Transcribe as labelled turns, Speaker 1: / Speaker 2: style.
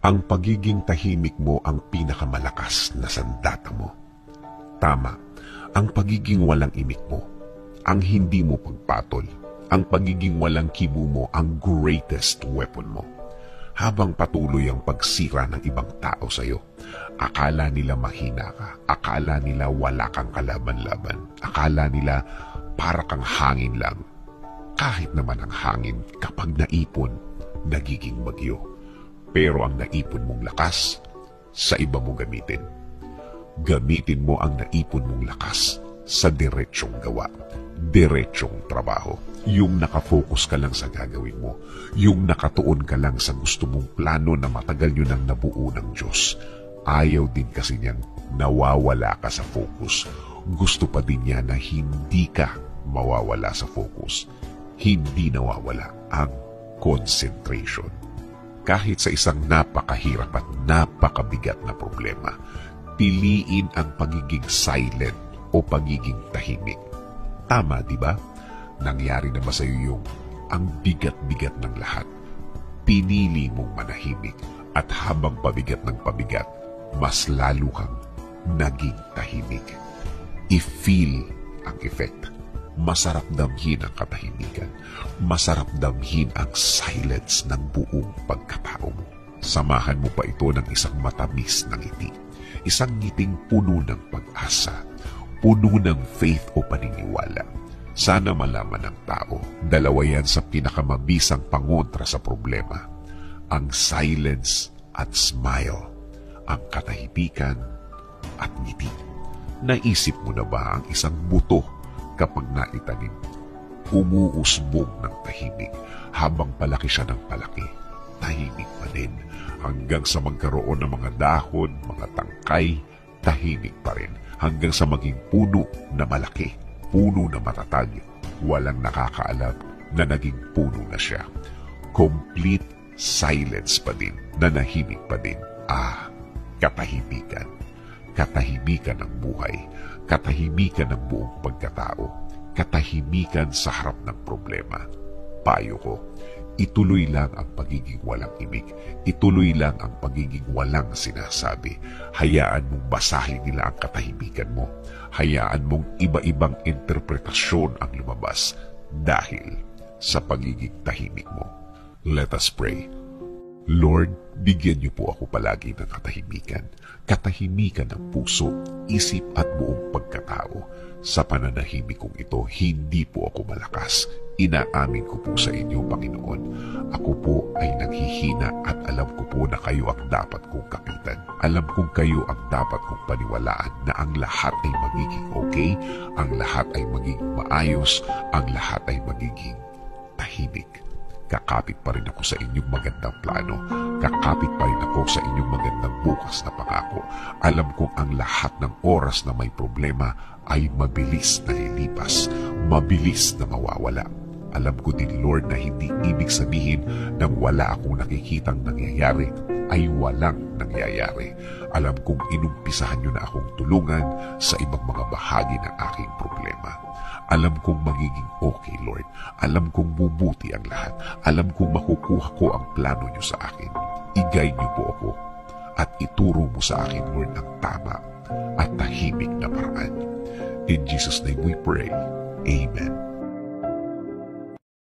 Speaker 1: Ang pagiging tahimik mo ang pinakamalakas na sandata mo. Tama, ang pagiging walang imik mo, ang hindi mo pagpatol, ang pagiging walang kibo mo ang greatest weapon mo. Habang patuloy ang pagsira ng ibang tao sa iyo, akala nila mahina ka, akala nila wala kang kalaban-laban, akala nila para kang hangin lang. Kahit naman ang hangin kapag naipon, nagiging bagyo. Pero ang naipon mong lakas, sa iba mo gamitin. Gamitin mo ang naipon mong lakas sa diretsyong gawa, diretsyong trabaho. Yung nakafocus ka lang sa gagawin mo, yung nakatuon ka lang sa gusto mong plano na matagal nyo nang nabuo ng Diyos. Ayaw din kasi niyang nawawala ka sa focus. Gusto pa din niya na hindi ka mawawala sa focus. Hindi nawawala ang concentration. Kahit sa isang napakahirap at napakabigat na problema, piliin ang pagiging silent o pagiging tahimik. Tama, di ba? Nangyari na ba sa iyo yung ang bigat-bigat ng lahat? Pinili mong manahimik at habang pabigat ng pabigat, mas lalo kang naging tahimik. I-feel ang effect. Masarap damhin ang katahimikan. Masarap damhin ang silence ng buong pagkatao mo. Samahan mo pa ito ng isang matamis na ngiti. Isang ngiting puno ng pag-asa, puno ng faith o paniniwala. Sana malaman ng tao, dalawa yan sa pinakamabisang pangontra sa problema. Ang silence at smile, ang katahimikan at ngiti. Naisip mo na ba ang isang buto kapag naitanim? Umuusbong ng tahimik habang palaki siya ng palaki. Tahimik pa din hanggang sa magkaroon ng mga dahon, mga tangkay, tahimik pa rin hanggang sa maging puno na malaki, puno na matatag. Walang nakakaalam na naging puno na siya. Complete silence pa din, nanahimik pa din. Katahimikan. Katahimikan ng buhay, katahimikan ng buong pagkatao, katahimikan sa harap ng problema. Payo ko, ituloy lang ang pagiging walang imik, ituloy lang ang pagiging walang sinasabi. Hayaan mong basahin nila ang katahimikan mo, hayaan mong iba-ibang interpretasyon ang lumabas dahil sa pagiging tahimik mo. Let us pray. Lord, bigyan niyo po ako palagi ng katahimikan. Katahimikan ng puso, isip at buong pagkatao. Sa pananahimik kong ito, hindi po ako malakas. Inaamin ko po sa inyo, Panginoon. Ako po ay naghihina at alam ko po na kayo ang dapat kong kapitan. Alam kong kayo ang dapat kong paniwalaan na ang lahat ay magiging okay, ang lahat ay magiging maayos, ang lahat ay magiging tahimik. Kakapit pa rin ako sa inyong magandang plano. Kakapit pa rin ako sa inyong magandang bukas na pangako. Alam kong ang lahat ng oras na may problema ay mabilis na lilipas, mabilis na mawawala. Alam ko din, Lord, na hindi ibig sabihin na wala akong nakikitang nangyayari ay walang nangyayari. Alam kong inumpisahan niyo na akong tulungan sa ibang mga bahagi ng aking problema. Alam kong magiging okay, Lord. Alam kong bubuti ang lahat. Alam kong makukuha ko ang plano niyo sa akin. I-guide niyo po ako at ituro mo sa akin, Lord, ang tama at tahimik na paraan. In Jesus' name we pray. Amen.